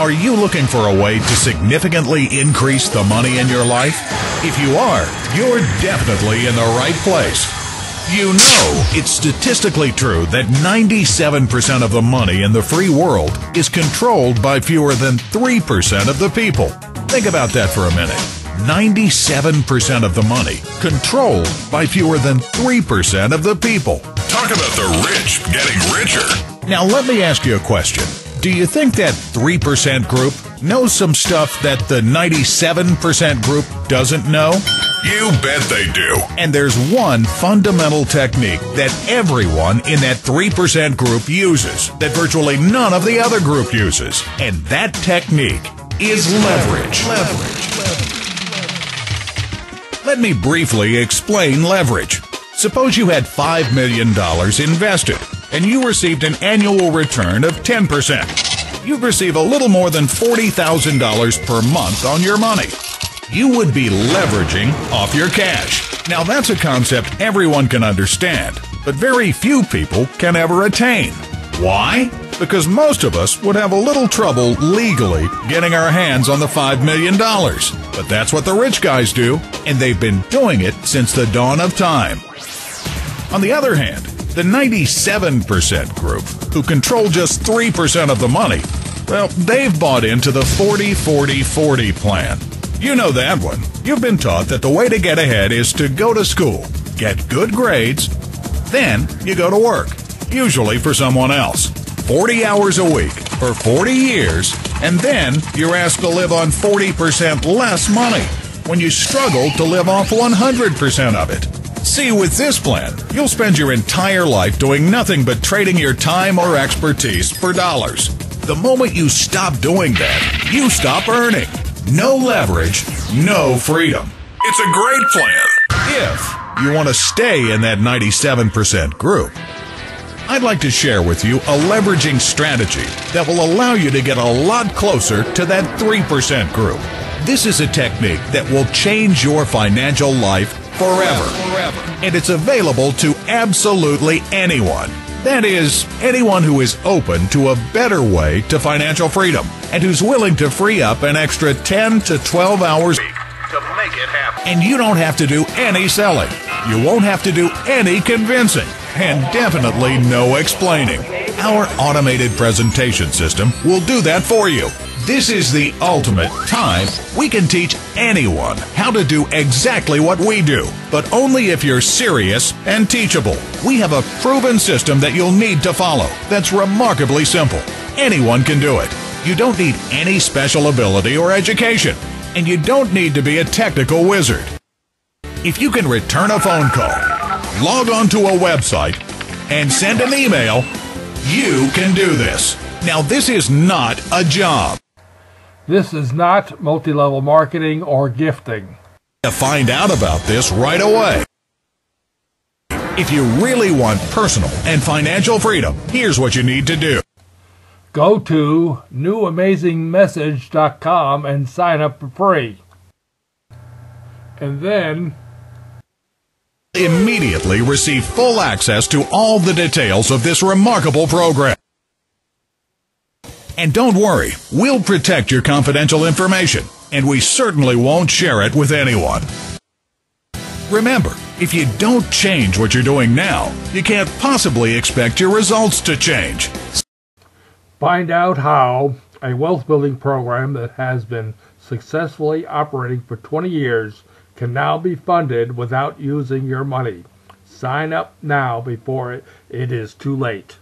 Are you looking for a way to significantly increase the money in your life? If you are, you're definitely in the right place. You know, it's statistically true that 97% of the money in the free world is controlled by fewer than 3% of the people. Think about that for a minute. 97% of the money controlled by fewer than 3% of the people. Talk about the rich getting richer. Now let me ask you a question. Do you think that 3% group knows some stuff that the 97% group doesn't know? You bet they do. And there's one fundamental technique that everyone in that 3% group uses that virtually none of the other group uses. And that technique is leverage. Let me briefly explain leverage. Suppose you had $5 million invested and you received an annual return of 10%. You'd receive a little more than $40,000 per month on your money. You would be leveraging off your cash. Now that's a concept everyone can understand, but very few people can ever attain. Why? Because most of us would have a little trouble legally getting our hands on the $5 million. But that's what the rich guys do, and they've been doing it since the dawn of time. On the other hand, the 97% group, who control just 3% of the money, well, they've bought into the 40-40-40 plan. You know that one. You've been taught that the way to get ahead is to go to school, get good grades, then you go to work, usually for someone else, 40 hours a week for 40 years, and then you're asked to live on 40% less money when you struggle to live off 100% of it. See, with this plan, you'll spend your entire life doing nothing but trading your time or expertise for dollars. The moment you stop doing that, you stop earning. No leverage, no freedom. It's a great plan. If you want to stay in that 97% group, I'd like to share with you a leveraging strategy that will allow you to get a lot closer to that 3% group. This is a technique that will change your financial life forever. And it's available to absolutely anyone. That is, anyone who is open to a better way to financial freedom and who's willing to free up an extra 10 to 12 hours a week to make it happen. And you don't have to do any selling. You won't have to do any convincing. And definitely no explaining. Our automated presentation system will do that for you. This is the ultimate time we can teach anyone how to do exactly what we do, but only if you're serious and teachable. We have a proven system that you'll need to follow that's remarkably simple. Anyone can do it. You don't need any special ability or education, and you don't need to be a technical wizard. If you can return a phone call, log on to a website, and send an email, you can do this. Now, this is not a job. This is not multi-level marketing or gifting. To find out about this right away. If you really want personal and financial freedom, here's what you need to do. Go to newamazingmessage.com and sign up for free. And then immediately receive full access to all the details of this remarkable program. And don't worry, we'll protect your confidential information, and we certainly won't share it with anyone. Remember, if you don't change what you're doing now, you can't possibly expect your results to change. Find out how a wealth building program that has been successfully operating for 20 years can now be funded without using your money. Sign up now before it is too late.